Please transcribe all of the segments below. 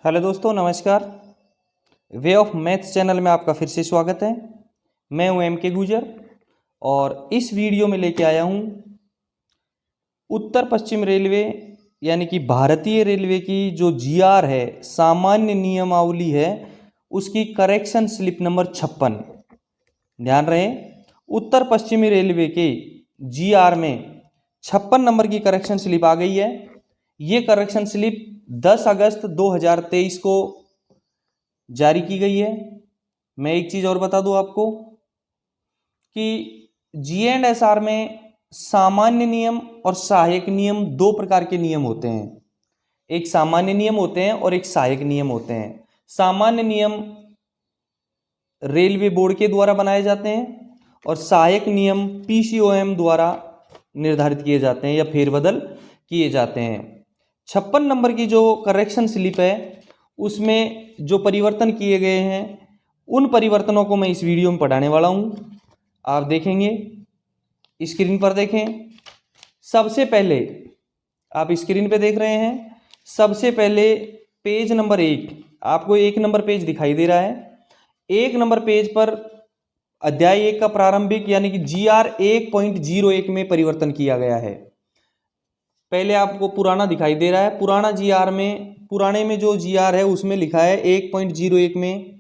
Hello दोस्तों, नमस्कार। Way of maths channel में आपका फिर से स्वागत है। मैं हूं एम के गुजर और इस वीडियो में लेके आया हूं उत्तर पश्चिम रेलवे यानी कि भारतीय रेलवे की जो जीआर है, सामान्य नियमावली है, उसकी करेक्शन स्लिप नंबर 56। ध्यान रहे, उत्तर पश्चिमी रेलवे के जीआर में 56 नंबर की करेक्शन स्लिप आ गई है। ये करेक्शन स्लिप 10 अगस्त 2023 को जारी की गई है। मैं एक चीज़ और बता दूं आपको कि G&SR में सामान्य नियम और सहायक नियम दो प्रकार के नियम होते हैं। एक सामान्य नियम होते हैं और एक सहायक नियम होते हैं। सामान्य नियम रेलवे बोर्ड के द्वारा बनाए जाते हैं और सहायक नियम PCOM द्वारा निर्धारित किए जाते हैं या फेरबदल किए जाते हैं। 56 नंबर की जो करेक्शन स्लिप है उसमें जो परिवर्तन किए गए हैं उन परिवर्तनों को मैं इस वीडियो में पढ़ाने वाला हूँ। आप देखेंगे, स्क्रीन पर देखें। सबसे पहले आप स्क्रीन पे देख रहे हैं, सबसे पहले पेज नंबर 1, आपको 1 नंबर पेज दिखाई दे रहा है। 1 नंबर पेज पर अध्याय 1 का प्रारंभिक यानी कि GR 1.01 में परिवर्तन किया गया है। पहले आपको पुराना दिखाई दे रहा है। पुराना GR में, पुराने में जो GR है उसमें लिखा है 1.01 में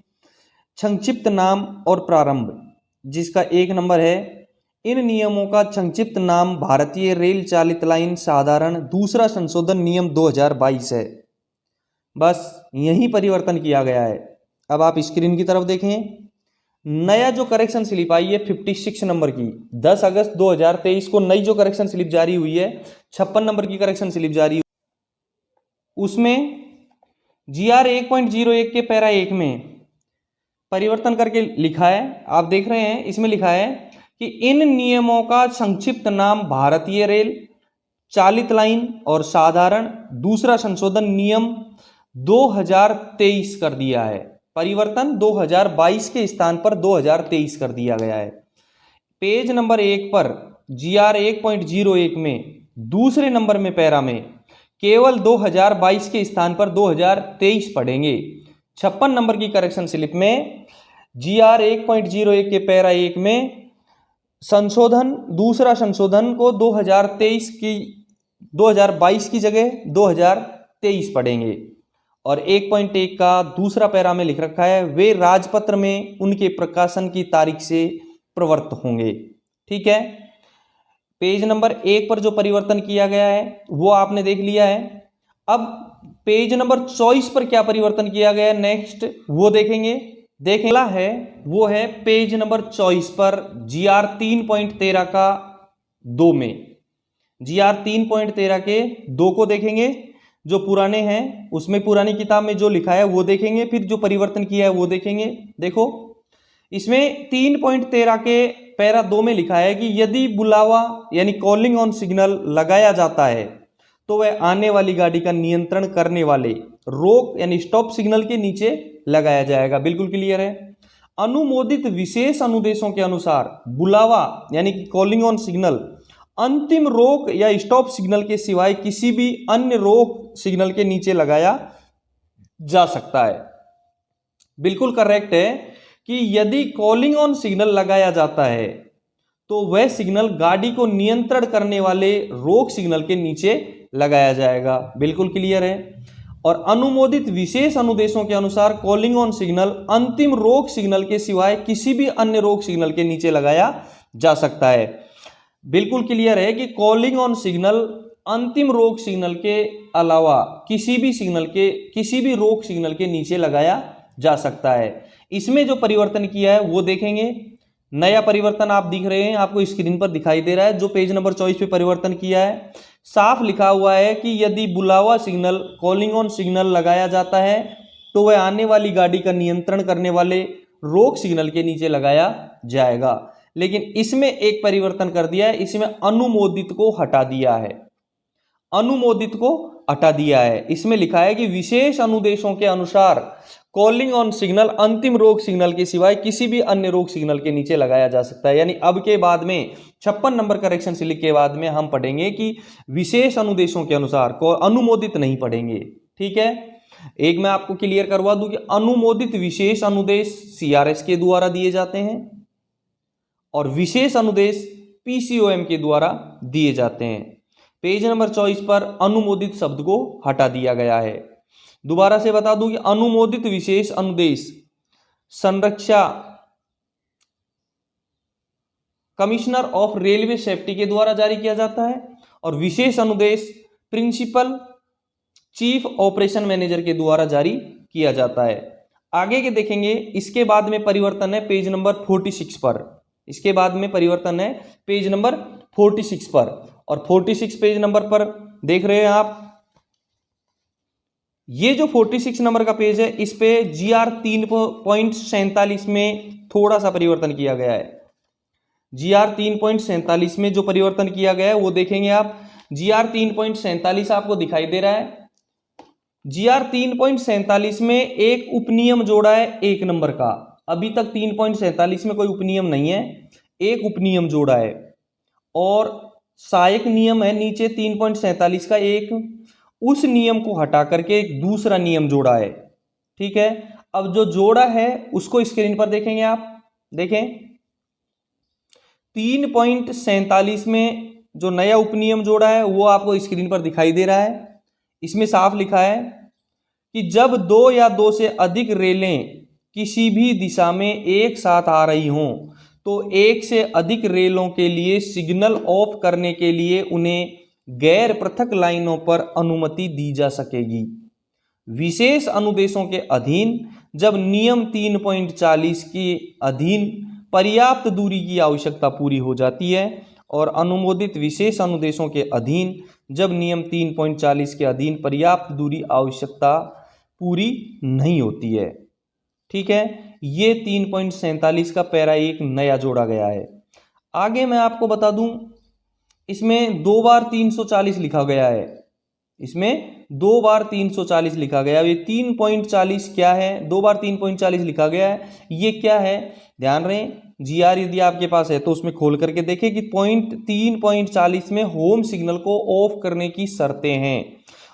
संक्षिप्त नाम और प्रारंभ, जिसका 1 नंबर है। इन नियमों का संक्षिप्त नाम भारतीय रेल चालित लाइन साधारण दूसरा संशोधन नियम 2022 है। बस यही परिवर्तन किया गया है। अब आप स्क्रीन की तरफ देखें। नया जो करेक्शन स्लिप आई है 56 नंबर की, 10 अगस्त 2023 को नई जो करेक्शन स्लिप जारी हुई है, 56 नंबर की करेक्शन स्लिप जारी, उसमें GR 1.01 के पैरा 1 में परिवर्तन करके लिखा है। आप देख रहे हैं, इसमें लिखा है कि इन नियमों का संक्षिप्त नाम भारतीय रेल चालित लाइन और साधारण दूसरा संशोधन नियम 2023 कर दिया है। परिवर्तन 2022 के स्थान पर 2023 कर दिया गया है। पेज नंबर 1 पर GR 1.01 में दूसरे नंबर में पैरा में केवल 2022 के स्थान पर 2023 पढ़ेंगे। 56 नंबर की करेक्शन स्लिप में GR 1.01 के पैरा 1 में संशोधन, दूसरा संशोधन को 2022 की जगह 2023 पढ़ेंगे। और 1.1 का दूसरा पैरा में लिख रखा है, वे राजपत्र में उनके प्रकाशन की तारीख से प्रवृत्त होंगे। ठीक है, पेज नंबर 1 पर जो परिवर्तन किया गया है वो आपने देख लिया है। अब पेज नंबर 24 पर क्या परिवर्तन किया गया है नेक्स्ट वो देखेंगे। देखना है वो है पेज नंबर 24 पर GR 3.13 का 2 में, GR 3.13 के 2 को देखेंगे। जो पुराने हैं उसमें पुरानी किताब में जो लिखा है वो देखेंगे, फिर जो परिवर्तन किया है वो देखेंगे। देखो, इसमें 3.13 के पैरा 2 में लिखा है कि यदि बुलावा यानी कॉलिंग ऑन सिग्नल लगाया जाता है तो वह आने वाली गाड़ी का नियंत्रण करने वाले रोक यानी स्टॉप सिग्नल के नीचे लगाया जाएगा। बिल्कुल क्लियर है। अनुमोदित विशेष अनुदेशों के अनुसार बुलावा यानी कि कॉलिंग ऑन सिग्नल अंतिम रोक या स्टॉप सिग्नल के सिवाय किसी भी अन्य रोक सिग्नल के नीचे लगाया जा सकता है। बिल्कुल करेक्ट है कि यदि कॉलिंग ऑन सिग्नल लगाया जाता है तो वह सिग्नल गाड़ी को नियंत्रण करने वाले रोक सिग्नल के नीचे लगाया जाएगा। बिल्कुल क्लियर है। और अनुमोदित विशेष अनुदेशों के अनुसार कॉलिंग ऑन सिग्नल अंतिम रोक सिग्नल के सिवाय किसी भी अन्य रोक सिग्नल के नीचे लगाया जा सकता है। बिल्कुल क्लियर है कि कॉलिंग ऑन सिग्नल अंतिम रोक सिग्नल के अलावा किसी भी रोक सिग्नल के नीचे लगाया जा सकता है। इसमें जो परिवर्तन किया है वो देखेंगे। नया परिवर्तन आप दिख रहे हैं, आपको स्क्रीन पर दिखाई दे रहा है। जो पेज नंबर 24 पे परिवर्तन किया है, साफ लिखा हुआ है कि यदि बुलावा सिग्नल कॉलिंग ऑन सिग्नल लगाया जाता है तो वह आने वाली गाड़ी का नियंत्रण करने वाले रोक सिग्नल के नीचे लगाया जाएगा। लेकिन इसमें एक परिवर्तन कर दिया है, इसमें अनुमोदित को हटा दिया है। अनुमोदित को हटा दिया है। इसमें लिखा है कि विशेष अनुदेशों के अनुसार कॉलिंग ऑन सिग्नल अंतिम रोक सिग्नल के सिवाय किसी भी अन्य रोक सिग्नल के नीचे लगाया जा सकता है। यानी अब के बाद में 56 नंबर करेक्शन स्लिप के बाद में हम पढ़ेंगे कि विशेष अनुदेशों के अनुसार को अनुमोदित नहीं पढ़ेंगे। ठीक है। एक मैं आपको क्लियर करवा दूं कि अनुमोदित विशेष अनुदेश CRS के द्वारा दिए जाते हैं और विशेष अनुदेश PCOM के द्वारा दिए जाते हैं। पेज नंबर 24 पर अनुमोदित शब्द को हटा दिया गया है। दोबारा से बता दूं कि अनुमोदित विशेष अनुदेश संरक्षा कमिश्नर ऑफ रेलवे सेफ्टी के द्वारा जारी किया जाता है और विशेष अनुदेश प्रिंसिपल चीफ ऑपरेशन मैनेजर के द्वारा जारी किया जाता है। आगे के देखेंगे, इसके बाद में परिवर्तन है पेज नंबर 46 पर। इसके बाद में परिवर्तन है पेज नंबर 46 पर, और 46 पेज नंबर पर देख रहे हैं आप, ये जो 46 नंबर का पेज है इस पे GR 3.47 में थोड़ा सा परिवर्तन किया गया है। GR 3.47 में जो परिवर्तन किया गया है वो देखेंगे आप। GR 3.47 आपको दिखाई दे रहा है। GR 3.47 में एक उपनियम जोड़ा है 1 नंबर का। अभी तक 3.47 में कोई उपनियम नहीं है, एक उपनियम जोड़ा है और सहायक नियम है नीचे 3.47 का एक, उस नियम को हटा करके एक दूसरा नियम जोड़ा है। ठीक है, अब जो जोड़ा है उसको स्क्रीन पर देखेंगे आप। देखें 3.47 में जो नया उपनियम जोड़ा है वो आपको स्क्रीन पर दिखाई दे रहा है। इसमें साफ लिखा है कि जब 2 या 2 से अधिक रेलें किसी भी दिशा में एक साथ आ रही हों तो एक से अधिक रेलों के लिए सिग्नल ऑफ करने के लिए उन्हें गैर पृथक लाइनों पर अनुमति दी जा सकेगी। विशेष अनुदेशों के अधीन जब नियम 3.40 के अधीन पर्याप्त दूरी की आवश्यकता पूरी हो जाती है और अनुमोदित विशेष अनुदेशों के अधीन जब नियम 3.40 के अधीन पर्याप्त दूरी आवश्यकता पूरी नहीं होती है। ठीक है, ये 3.47 का पैरा 1 नया जोड़ा गया है। आगे मैं आपको बता दूं, इसमें 2 बार 340 लिखा गया है। इसमें 2 बार 340 लिखा गया है। ये 3.40 क्या है? 2 बार 3.40 लिखा गया है, ये क्या है? ध्यान रहे, GR यदि आपके पास है तो उसमें खोल करके देखें कि 3.40 में होम सिग्नल को ऑफ करने की शर्तें हैं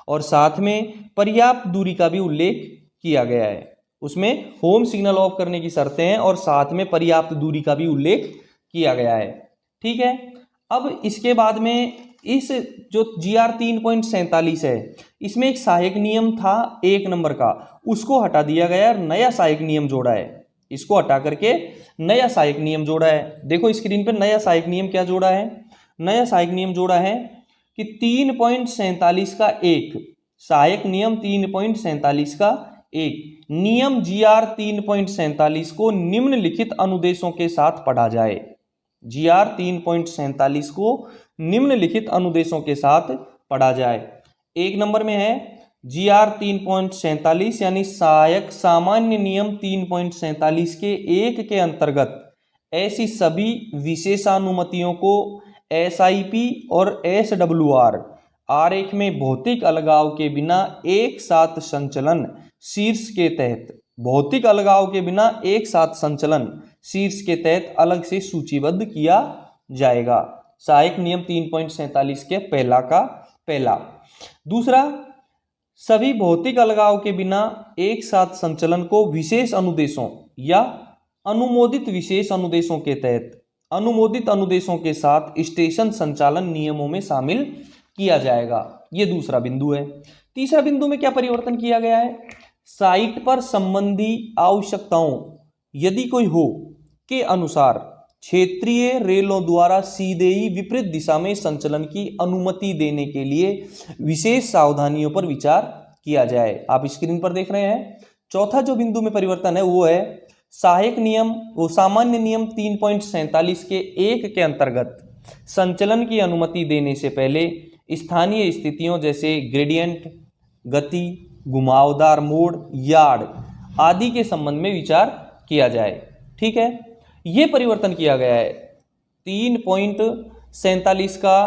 और साथ में पर्याप्त दूरी का भी उल्लेख किया गया है। उसमें होम सिग्नल ऑफ करने की शर्तें हैं और साथ में पर्याप्त दूरी का भी उल्लेख किया गया है। ठीक है, अब इसके बाद में इस जो GR 3.47 है इसमें एक सहायक नियम था 1 नंबर का, उसको हटा दिया गया, नया सहायक नियम जोड़ा है। इसको हटा करके नया सहायक नियम जोड़ा है। देखो स्क्रीन पर नया सहायक नियम क्या जोड़ा है। नया सहायक नियम जोड़ा है कि 3.47 का एक सहायक नियम 3.47 का एक नियम GR 3.47 को निम्नलिखित अनुदेशों के साथ पढ़ा जाए। GR 3.47 को निम्नलिखित अनुदेशों के साथ पढ़ा जाए। 1 नंबर में है GR 3.47 यानी सहायक सामान्य नियम 3.47 के 1 के अंतर्गत ऐसी सभी विशेषानुमतियों को SIP और SWR आरेख में भौतिक अलगाव के बिना एक साथ संचलन शीर्ष के तहत, भौतिक अलगाव के बिना एक साथ संचलन शीर्ष के तहत अलग से सूचीबद्ध किया जाएगा। सहायक नियम 3.47 के पहला का पहला। दूसरा, सभी भौतिक अलगाव के बिना एक साथ संचलन को विशेष अनुदेशों या अनुमोदित विशेष अनुदेशों के तहत अनुमोदित अनुदेशों के साथ स्टेशन संचालन नियमों में शामिल किया जाएगा। ये दूसरा बिंदु है। तीसरा बिंदु में क्या परिवर्तन किया गया है? साइट पर संबंधी आवश्यकताओं यदि कोई हो के अनुसार क्षेत्रीय रेलों द्वारा सीधे ही विपरीत दिशा में संचलन की अनुमति देने के लिए विशेष सावधानियों पर विचार किया जाए। आप स्क्रीन पर देख रहे हैं। चौथा जो बिंदु में परिवर्तन है वो है सहायक नियम, वो सामान्य नियम 3.47 के 1 के अंतर्गत संचलन की अनुमति देने से पहले स्थानीय स्थितियों जैसे ग्रेडियंट, गति, घुमावदार मोड़, यार्ड आदि के संबंध में विचार किया जाए। ठीक है, ये परिवर्तन किया गया है। 3.47 का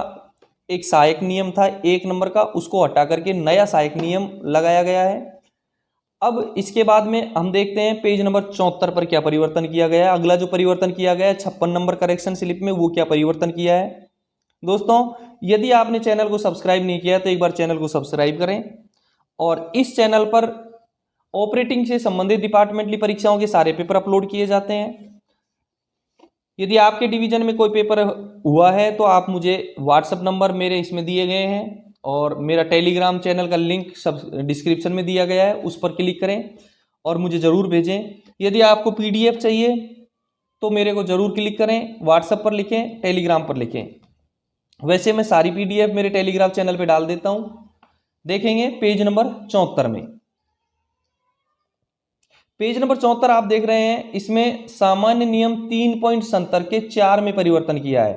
एक सहायक नियम था 1 नंबर का, उसको हटा करके नया सहायक नियम लगाया गया है। अब इसके बाद में हम देखते हैं पेज नंबर 74 पर क्या परिवर्तन किया गया है। अगला जो परिवर्तन किया गया है 56 नंबर करेक्शन स्लिप में, वो क्या परिवर्तन किया है। दोस्तों, यदि आपने चैनल को सब्सक्राइब नहीं किया तो एक बार चैनल को सब्सक्राइब करें और इस चैनल पर ऑपरेटिंग से संबंधित डिपार्टमेंटली परीक्षाओं के सारे पेपर अपलोड किए जाते हैं। यदि आपके डिवीजन में कोई पेपर हुआ है तो आप मुझे व्हाट्सएप नंबर मेरे इसमें दिए गए हैं और मेरा टेलीग्राम चैनल का लिंक सब डिस्क्रिप्शन में दिया गया है, उस पर क्लिक करें और मुझे ज़रूर भेजें। यदि आपको पीडीएफ चाहिए तो मेरे को ज़रूर क्लिक करें, व्हाट्सएप पर लिखें, टेलीग्राम पर लिखें। वैसे मैं सारी पीडीएफ मेरे टेलीग्राम चैनल पर डाल देता हूँ। देखेंगे पेज नंबर 74 में, पेज नंबर 74 आप देख रहे हैं, इसमें सामान्य नियम 3.70 के 4 में परिवर्तन किया है।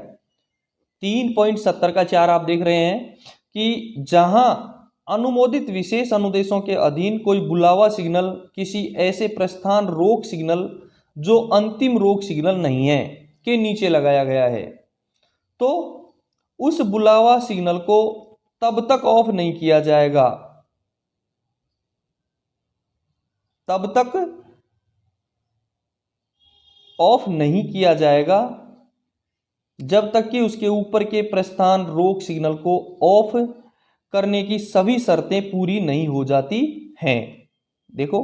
3.70 का 4 आप देख रहे हैं कि जहां अनुमोदित विशेष अनुदेशों के अधीन कोई बुलावा सिग्नल किसी ऐसे प्रस्थान रोक सिग्नल जो अंतिम रोक सिग्नल नहीं है के नीचे लगाया गया है, तो उस बुलावा सिग्नल को तब तक ऑफ नहीं किया जाएगा, तब तक ऑफ नहीं किया जाएगा जब तक कि उसके ऊपर के प्रस्थान रोक सिग्नल को ऑफ करने की सभी शर्तें पूरी नहीं हो जाती हैं। देखो,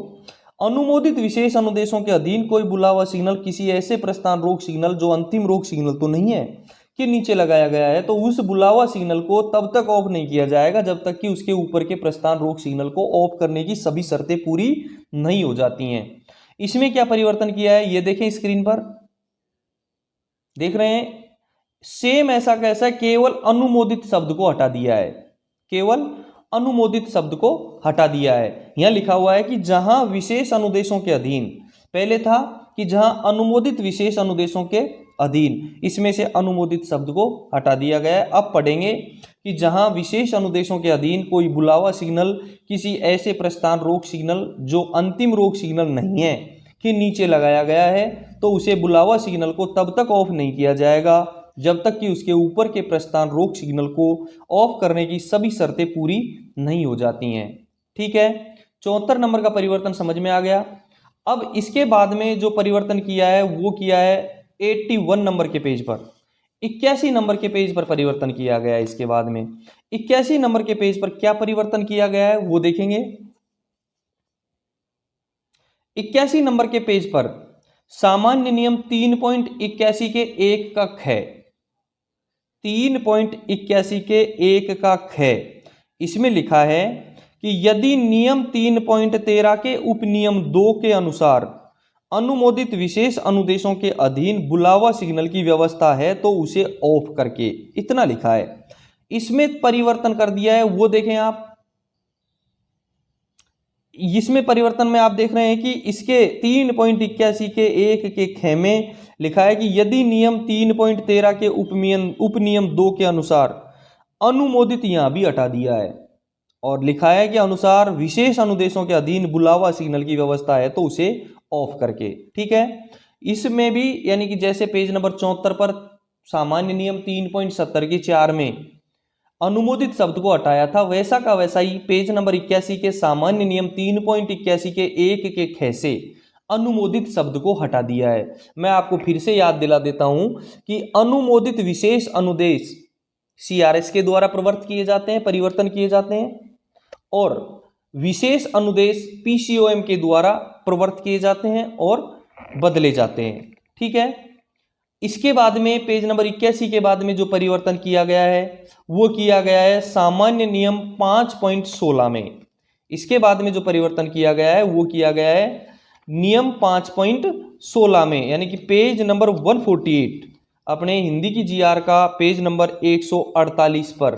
अनुमोदित विशेष अनुदेशों के अधीन कोई बुलावा सिग्नल किसी ऐसे प्रस्थान रोक सिग्नल जो अंतिम रोक सिग्नल तो नहीं है के नीचे लगाया गया है, तो उस बुलावा सिग्नल को तब तक ऑफ नहीं किया जाएगा जब तक कि उसके ऊपर के प्रस्थान रोक सिग्नल को ऑफ करने की सभी शर्तें पूरी नहीं हो जाती हैं। इसमें क्या परिवर्तन किया है ये देखें, स्क्रीन पर देख रहे हैं। सेम ऐसा कैसा, केवल अनुमोदित शब्द को हटा दिया है, केवल अनुमोदित शब्द को हटा दिया है। यहां लिखा हुआ है कि जहां विशेष अनुदेशों के अधीन, पहले था कि जहां अनुमोदित विशेष अनुदेशों के अधीन, इसमें से अनुमोदित शब्द को हटा दिया गया है। अब पढ़ेंगे कि जहां विशेष अनुदेशों के अधीन कोई बुलावा सिग्नल किसी ऐसे प्रस्थान रोक सिग्नल जो अंतिम रोक सिग्नल नहीं है के नीचे लगाया गया है, तो उसे बुलावा सिग्नल को तब तक ऑफ नहीं किया जाएगा जब तक कि उसके ऊपर के प्रस्थान रोक सिग्नल को ऑफ करने की सभी शर्तें पूरी नहीं हो जाती हैं। ठीक है, 74 नंबर का परिवर्तन समझ में आ गया। अब इसके बाद में जो परिवर्तन किया है वो किया है 81 नंबर के पेज पर, 81 नंबर के पेज पर परिवर्तन किया गया है। इसके बाद में 81 नंबर के पेज पर क्या परिवर्तन किया गया है वो देखेंगे। 81 नंबर के पेज पर सामान्य नियम 3.81 के 1 का ख, 3.81 के 1 का ख, इसमें लिखा है कि यदि नियम 3.13 के उपनियम 2 के अनुसार अनुमोदित विशेष अनुदेशों के अधीन बुलावा सिग्नल की व्यवस्था है तो उसे ऑफ करके, इतना लिखा है। इसमें परिवर्तन कर दिया है वो देखें आप, इसमें परिवर्तन में आप देख रहे हैं कि इसके 3.81 के 1 के ख में लिखा है कि यदि नियम 3.13 के उपनियम 2 के अनुसार अनुमोदित, यहां भी हटा दिया है और लिखा है कि अनुसार विशेष अनुदेशों के अधीन बुलावा सिग्नल की व्यवस्था है तो उसे ऑफ करके। ठीक है, इसमें भी यानी कि जैसे पेज नंबर 74 पर सामान्य नियम 3.70 के 4 में अनुमोदित शब्द को हटाया था, वैसा का वैसा ही पेज नंबर 81 के सामान्य नियम 3.81 के 1 के ख से अनुमोदित शब्द को हटा दिया है। मैं आपको फिर से याद दिला देता हूं कि अनुमोदित विशेष अनुदेश CRS के द्वारा प्रवर्तित किए जाते हैं, परिवर्तन किए जाते हैं, और विशेष अनुदेश PCOM के द्वारा प्रवर्तित किए जाते हैं और बदले जाते हैं। ठीक है, इसके बाद में पेज नंबर 81 के बाद में जो परिवर्तन किया गया है वो किया गया है सामान्य नियम 5.16 में। इसके बाद में जो परिवर्तन किया गया है वो किया गया है नियम 5.16 में, यानी कि पेज नंबर 148 अपने हिंदी की GR का पेज नंबर 148 पर,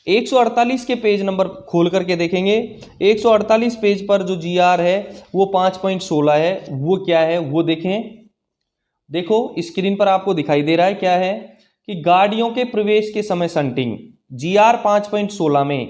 148 के पेज नंबर खोल करके देखेंगे। 148 पेज पर जो GR है वो 5.16 है, वो क्या है वो देखें। देखो स्क्रीन पर आपको दिखाई दे रहा है क्या है कि गाड़ियों के प्रवेश के समय शंटिंग, GR 5.16 में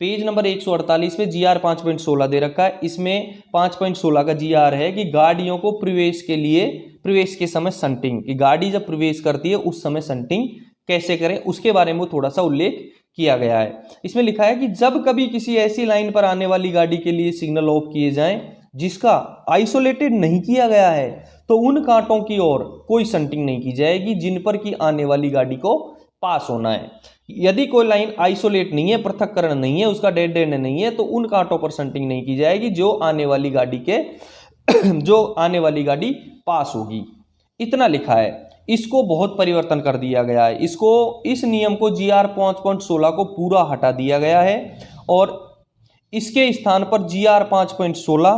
पेज नंबर 148 पे GR 5.16 दे रखा है। इसमें 5.16 का GR है कि गाड़ियों को प्रवेश के लिए, प्रवेश के समय शंटिंग, कि गाड़ी जब प्रवेश करती है उस समय शंटिंग कैसे करें उसके बारे में थोड़ा सा उल्लेख किया गया है। इसमें लिखा है कि जब कभी किसी ऐसी लाइन पर आने वाली गाड़ी के लिए सिग्नल ऑफ किए जाएं जिसका आइसोलेटेड नहीं किया गया है तो उन कांटों की ओर कोई शंटिंग नहीं की जाएगी जिन पर कि आने वाली गाड़ी को पास होना है। यदि कोई लाइन आइसोलेट नहीं है, पृथक्करण नहीं है, उसका डेड एंड नहीं है, तो उन कांटों पर शंटिंग नहीं की जाएगी जो आने वाली गाड़ी के जो आने वाली गाड़ी पास होगी। इतना लिखा है। इसको बहुत परिवर्तन कर दिया गया है। इस नियम को GR 5.16 को पूरा हटा दिया गया है और इसके स्थान पर GR 5.16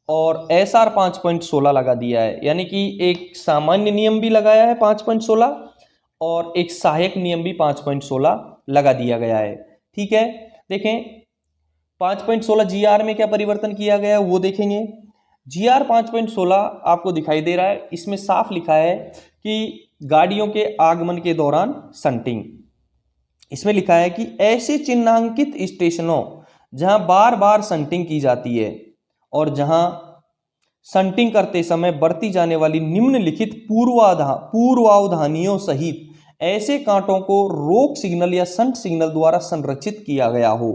और SR 5.16 लगा दिया है। यानी कि एक सामान्य नियम भी लगाया है 5.16 और एक सहायक नियम भी 5.16 लगा दिया गया है। ठीक है, देखें 5.16 GR में क्या परिवर्तन किया गया है वो देखेंगे। GR 5.16 आपको दिखाई दे रहा है, इसमें साफ लिखा है कि गाड़ियों के आगमन के दौरान शंटिंग। इसमें लिखा है कि ऐसे चिन्हांकित स्टेशनों जहां बार बार शंटिंग की जाती है और जहां शंटिंग करते समय बरती जाने वाली निम्नलिखित पूर्वावधानियों सहित ऐसे कांटों को रोक सिग्नल या शंट सिग्नल द्वारा संरक्षित किया गया हो।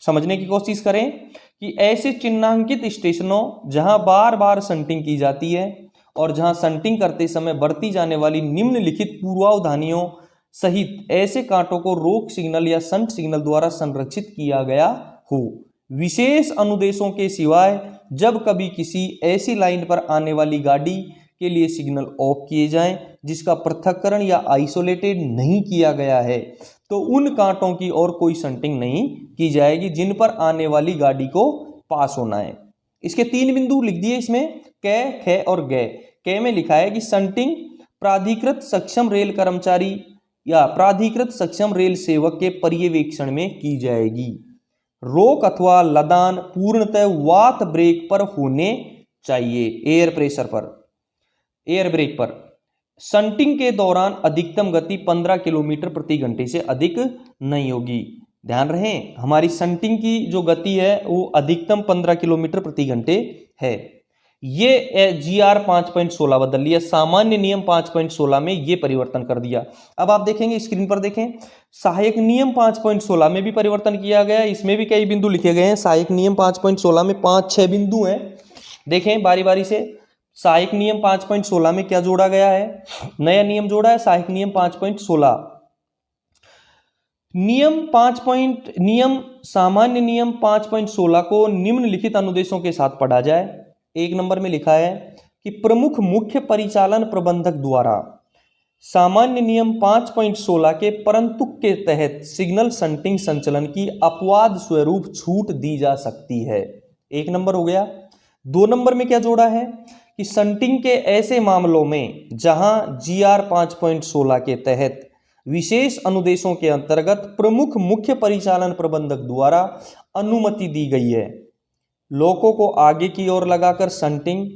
समझने की कोशिश करें कि ऐसे चिन्हांकित स्टेशनों जहां बार बार शंटिंग की जाती है और जहां शंटिंग करते समय बरती जाने वाली निम्नलिखित पूर्वावधानियों सहित ऐसे कांटों को रोक सिग्नल या शंट सिग्नल द्वारा संरक्षित किया गया हो। विशेष अनुदेशों के सिवाय जब कभी किसी ऐसी लाइन पर आने वाली गाड़ी के लिए सिग्नल ऑफ किए जाएं जिसका पृथक्करण या आइसोलेटेड नहीं किया गया है, तो उन कांटों की और कोई शंटिंग नहीं की जाएगी जिन पर आने वाली गाड़ी को पास होना है। इसके 3 बिंदु लिख दिए इसमें, कै, ख और गै। कै में लिखा है कि शंटिंग प्राधिकृत सक्षम रेल कर्मचारी या प्राधिकृत सक्षम रेल सेवक के पर्यवेक्षण में की जाएगी। रोक अथवा लदान पूर्णतः वात ब्रेक पर होने चाहिए, एयर ब्रेक पर। शंटिंग के दौरान अधिकतम गति 15 किलोमीटर प्रति घंटे से अधिक नहीं होगी। ध्यान रहे, हमारी शंटिंग की जो गति है वो अधिकतम 15 किलोमीटर प्रति घंटे है। ये GR 5.16 बदल लिया, सामान्य नियम 5.16 में ये परिवर्तन कर दिया। अब आप देखेंगे स्क्रीन पर, देखें सहायक नियम 5.16 में भी परिवर्तन किया गया। इसमें भी कई बिंदु लिखे गए हैं। सहायक नियम 5.16 में 5-6 बिंदु हैं। देखें बारी बारी से। सहायक नियम 5.16 में क्या जोड़ा गया है? नया नियम जोड़ा है सहायक नियम 5.16। सामान्य नियम 5.16 को निम्नलिखित अनुदेशों के साथ पढ़ा जाए। 1 नंबर में लिखा है कि प्रमुख मुख्य परिचालन प्रबंधक द्वारा सामान्य नियम 5.16 के परंतुक के तहत सिग्नल शंटिंग संचलन की अपवाद स्वरूप छूट दी जा सकती है। 1 नंबर हो गया। 2 नंबर में क्या जोड़ा है कि शंटिंग के ऐसे मामलों में जहां GR 5.16 के तहत विशेष अनुदेशों के अंतर्गत प्रमुख मुख्य परिचालन प्रबंधक द्वारा अनुमति दी गई है, लोगों को आगे की ओर लगाकर शंटिंग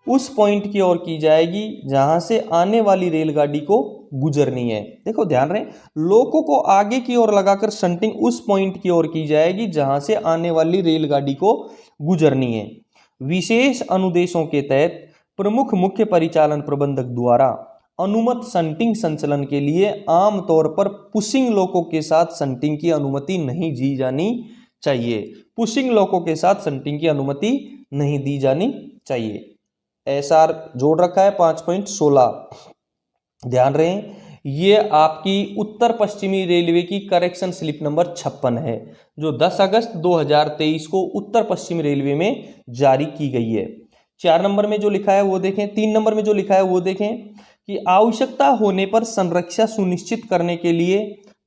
उस पॉइंट की ओर की जाएगी जहां से आने वाली रेलगाड़ी को गुजरनी है। देखो ध्यान रहे, लोगों को आगे की ओर लगाकर शंटिंग उस पॉइंट की ओर की जाएगी जहां से आने वाली रेलगाड़ी को गुजरनी है। विशेष अनुदेशों के तहत प्रमुख मुख्य परिचालन प्रबंधक द्वारा अनुमत शंटिंग संचलन के लिए आमतौर पर पुशिंग लोको के साथ शंटिंग की अनुमति नहीं दी जानी चाहिए। पुशिंग लोको के साथ शंटिंग की अनुमति नहीं दी जानी चाहिए। SR जोड़ रखा है 5.16। ध्यान रहे, ये आपकी उत्तर पश्चिमी रेलवे की करेक्शन स्लिप नंबर 56 है, जो 10 अगस्त 2023 को उत्तर पश्चिम रेलवे में जारी की गई है। 4 नंबर में जो लिखा है वो देखें। 3 नंबर में जो लिखा है वो देखें कि आवश्यकता होने पर संरक्षा सुनिश्चित करने के लिए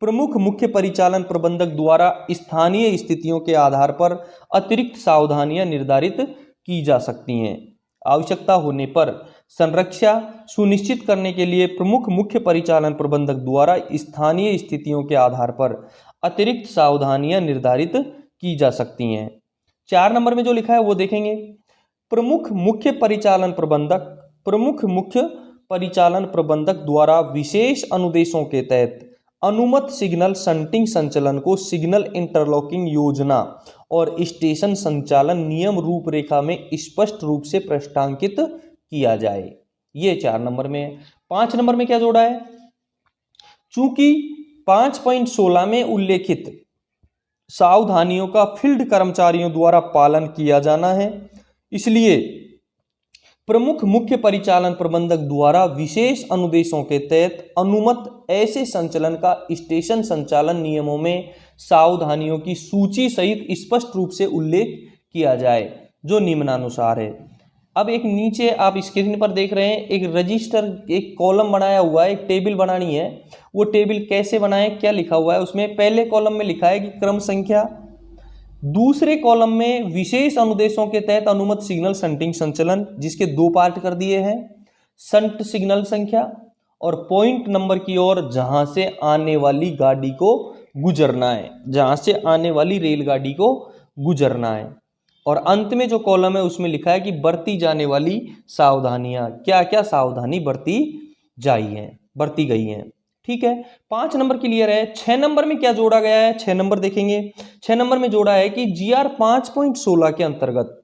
प्रमुख मुख्य परिचालन प्रबंधक द्वारा स्थानीय स्थितियों के आधार पर अतिरिक्त सावधानियां निर्धारित की जा सकती हैं। आवश्यकता होने पर संरक्षा सुनिश्चित करने के लिए प्रमुख मुख्य परिचालन प्रबंधक द्वारा स्थानीय स्थितियों के आधार पर अतिरिक्त सावधानियां निर्धारित की जा सकती हैं। 4 नंबर में जो लिखा है वो देखेंगे। प्रमुख मुख्य परिचालन प्रबंधक द्वारा विशेष अनुदेशों के तहत अनुमत सिग्नल शंटिंग संचलन को सिग्नल इंटरलॉकिंग योजना और स्टेशन संचालन नियम रूपरेखा में स्पष्ट रूप से प्रष्टांकित किया जाए। ये 4 नंबर में। 5 नंबर में क्या जोड़ा है? चूंकि 5.16 में उल्लेखित सावधानियों का फील्ड कर्मचारियों द्वारा पालन किया जाना है, इसलिए प्रमुख मुख्य परिचालन प्रबंधक द्वारा विशेष अनुदेशों के तहत अनुमत ऐसे संचालन का स्टेशन संचालन नियमों में सावधानियों की सूची सहित स्पष्ट रूप से उल्लेख किया जाए, जो निम्नानुसार है। अब एक नीचे आप स्क्रीन पर देख रहे हैं एक रजिस्टर, एक कॉलम बनाया हुआ है, एक टेबल बनानी है। वो टेबल कैसे बनाएं, क्या लिखा हुआ है उसमें? पहले कॉलम में लिखा है कि क्रम संख्या, दूसरे कॉलम में विशेष अनुदेशों के तहत अनुमत सिग्नल शंटिंग संचलन, जिसके 2 पार्ट कर दिए हैं, शंट सिग्नल संख्या, और पॉइंट नंबर की ओर जहां से आने वाली गाड़ी को गुजरना है, जहां से आने वाली रेलगाड़ी को गुजरना है। और अंत में जो कॉलम है उसमें लिखा है कि बरती जाने वाली सावधानियां, क्या क्या सावधानी बरती बरती गई हैं। ठीक है, 5 नंबर क्लियर है। 6 नंबर में क्या जोड़ा गया है? 6 नंबर देखेंगे। 6 नंबर में जोड़ा है कि GR 5.16 के अंतर्गत,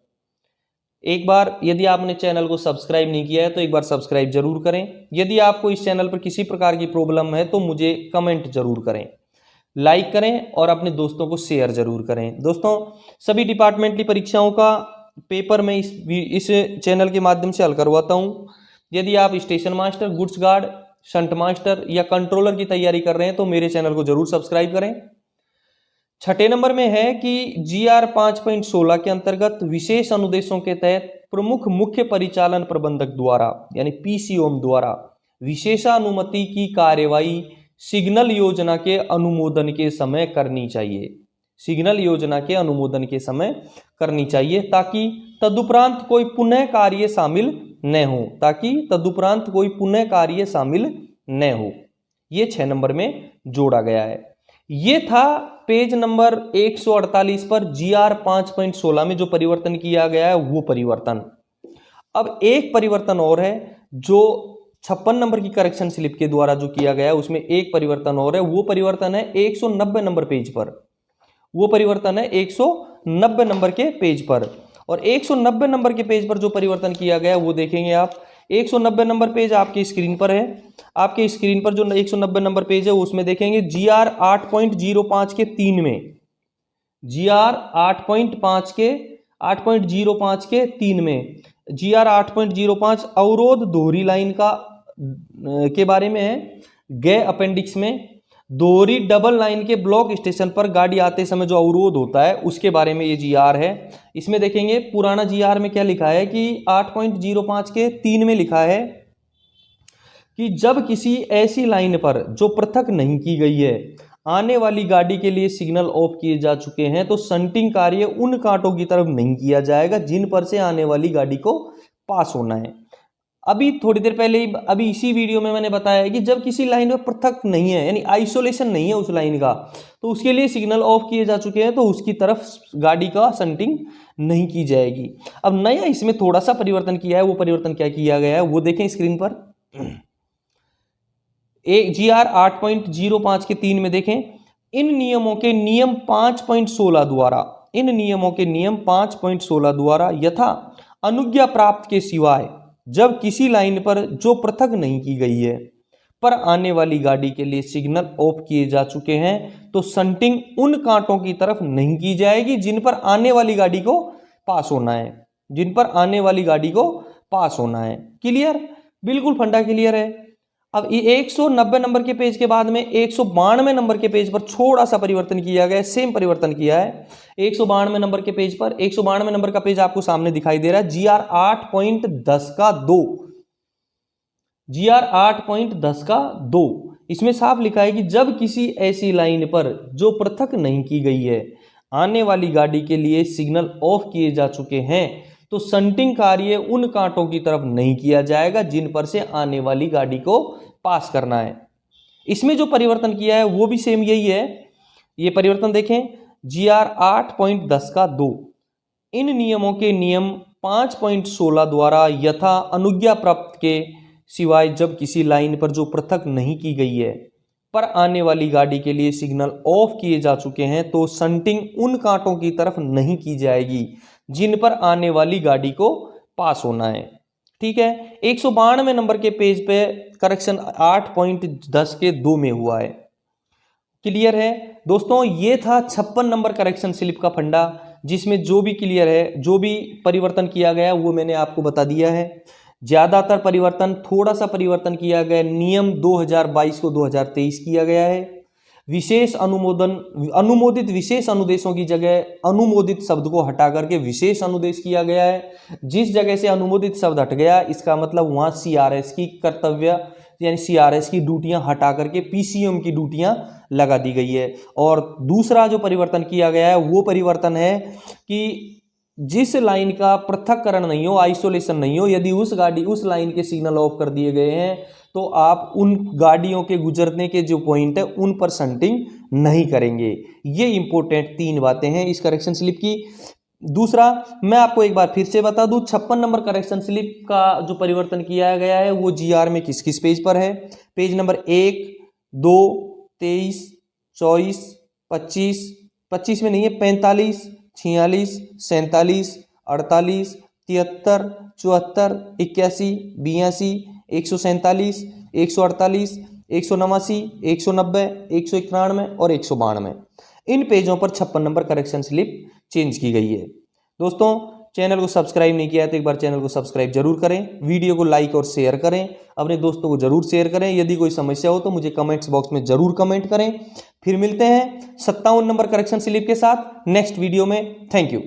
एक बार यदि आपने चैनल को सब्सक्राइब नहीं किया है तो एक बार सब्सक्राइब जरूर करें। यदि आपको इस चैनल पर किसी प्रकार की प्रॉब्लम है तो मुझे कमेंट जरूर करें, लाइक करें और अपने दोस्तों को शेयर जरूर करें। दोस्तों, सभी डिपार्टमेंटली परीक्षाओं का पेपर मैं इस चैनल के माध्यम से हल करवाता हूं। यदि आप station master, goods guard, shunt master या कंट्रोलर की तैयारी कर रहे हैं तो मेरे चैनल को जरूर सब्सक्राइब करें। 6 नंबर में है कि GR 5.16 के अंतर्गत विशेष अनुदेशों के तहत प्रमुख मुख्य परिचालन प्रबंधक द्वारा यानी PCOM द्वारा विशेषानुमति की कार्यवाही सिग्नल योजना के अनुमोदन के समय करनी चाहिए। सिग्नल योजना के अनुमोदन के समय करनी चाहिए ताकि तदुपरांत कोई पुनः कार्य शामिल न हो, ताकि तदुपरांत कोई पुनः कार्य शामिल न हो। ये 6 नंबर में जोड़ा गया है। ये था पेज नंबर 148 पर GR 5.16 में जो परिवर्तन किया गया है वो परिवर्तन। अब एक परिवर्तन और है जो 56 नंबर की करेक्शन स्लिप के द्वारा जो किया गया है उसमें एक परिवर्तन और है। वो परिवर्तन है 190 नंबर पेज पर। वो परिवर्तन है 190 नंबर के पेज पर। और 190 नंबर के पेज पर जो परिवर्तन किया गया है वो देखेंगे आप। 190 नंबर पेज आपकी स्क्रीन पर है। आपके स्क्रीन पर जो 190 नंबर पेज है उसमें देखेंगे GR 8.05 के 3 में, GR 8.05 के 3 में, GR 8.05 अवरोध दोहरी लाइन के बारे में है। गए अपेंडिक्स में दोहरी डबल लाइन के ब्लॉक स्टेशन पर गाड़ी आते समय जो अवरोध होता है उसके बारे में ये GR है। इसमें देखेंगे पुराना GR में क्या लिखा है कि 8.05 के 3 में लिखा है कि जब किसी ऐसी लाइन पर जो पृथक नहीं की गई है आने वाली गाड़ी के लिए सिग्नल ऑफ किए जा चुके हैं तो शंटिंग कार्य उन कांटों की तरफ नहीं किया जाएगा जिन पर से आने वाली गाड़ी को पास होना है। अभी थोड़ी देर पहले ही अभी इसी वीडियो में मैंने बताया कि जब किसी लाइन में पृथक नहीं है यानी आइसोलेशन नहीं है उस लाइन का तो उसके लिए सिग्नल ऑफ किए जा चुके हैं तो उसकी तरफ गाड़ी का शंटिंग नहीं की जाएगी। अब नया इसमें थोड़ा सा परिवर्तन किया है। वो परिवर्तन क्या किया गया है वो देखें स्क्रीन पर। एक GR 8.05 के 3 में देखें, इन नियमों के नियम 5.16 द्वारा, इन नियमों के नियम 5.16 द्वारा यथा अनुज्ञा प्राप्त के सिवाय जब किसी लाइन पर जो पृथक नहीं की गई है पर आने वाली गाड़ी के लिए सिग्नल ऑफ किए जा चुके हैं तो शंटिंग उन कांटों की तरफ नहीं की जाएगी जिन पर आने वाली गाड़ी को पास होना है, जिन पर आने वाली गाड़ी को पास होना है। क्लियर? बिल्कुल फंडा क्लियर है। अब ये 190 नंबर के पेज के बाद में 192 नंबर के पेज पर थोड़ा सा परिवर्तन किया गया है। सेम परिवर्तन किया है 192 नंबर के पेज पर। 192 नंबर का पेज आपको सामने दिखाई दे रहा है। GR 8.10 का 2, GR 8.10 का 2 इसमें साफ लिखा है कि जब किसी ऐसी लाइन पर जो पृथक नहीं की गई है आने वाली गाड़ी के लिए सिग्नल ऑफ किए जा चुके हैं तो शंटिंग कार्य उन कांटों की तरफ नहीं किया जाएगा जिन पर से आने वाली गाड़ी को पास करना है। इसमें जो परिवर्तन किया है वो भी सेम यही है। ये परिवर्तन देखें GR 8.10 का 2, इन नियमों के नियम 5.16 द्वारा यथा अनुज्ञा प्राप्त के सिवाय जब किसी लाइन पर जो पृथक नहीं की गई है पर आने वाली गाड़ी के लिए सिग्नल ऑफ किए जा चुके हैं तो शंटिंग उन कांटों की तरफ नहीं की जाएगी जिन पर आने वाली गाड़ी को पास होना है। ठीक है, 192 नंबर के पेज पे करेक्शन 8.10 के 2 में हुआ है। क्लियर है दोस्तों? ये था 56 नंबर करेक्शन स्लिप का फंडा जिसमें जो भी क्लियर है, जो भी परिवर्तन किया गया वो मैंने आपको बता दिया है। ज़्यादातर परिवर्तन, थोड़ा सा परिवर्तन किया गया, नियम 2022 को 2023 किया गया है। विशेष अनुमोदन, अनुमोदित विशेष अनुदेशों की जगह अनुमोदित शब्द को हटा करके विशेष अनुदेश किया गया है। जिस जगह से अनुमोदित शब्द हट गया, इसका मतलब वहाँ सीआरएस की कर्तव्य यानी सीआरएस की ड्यूटियां हटा करके पीसीएम की ड्यूटियां लगा दी गई है। और दूसरा जो परिवर्तन किया गया है वो परिवर्तन है कि जिस लाइन का पृथक्करण नहीं हो, आइसोलेशन नहीं हो, यदि उस लाइन के सिग्नल ऑफ कर दिए गए हैं तो आप उन गाड़ियों के गुजरने के जो पॉइंट है उन पर शंटिंग नहीं करेंगे। ये इंपॉर्टेंट 3 बातें हैं इस करेक्शन स्लिप की। दूसरा, मैं आपको एक बार फिर से बता दूं, 56 नंबर करेक्शन स्लिप का जो परिवर्तन किया गया है वो जीआर में किस किस पेज पर है? पेज नंबर 1, 2, 23, 24, 25, 25 में नहीं है, 45, 46, 47, 48, 73, 74, 81, 82, 147, 148, 189, 190, 191 और 192, इन पेजों पर 56 नंबर करेक्शन स्लिप चेंज की गई है। दोस्तों, चैनल को सब्सक्राइब नहीं किया तो एक बार चैनल को सब्सक्राइब जरूर करें, वीडियो को लाइक और शेयर करें, अपने दोस्तों को जरूर शेयर करें। यदि कोई समस्या हो तो मुझे कमेंट्स बॉक्स में जरूर कमेंट करें। फिर मिलते हैं 57 नंबर करेक्शन स्लिप के साथ नेक्स्ट वीडियो में। Thank you.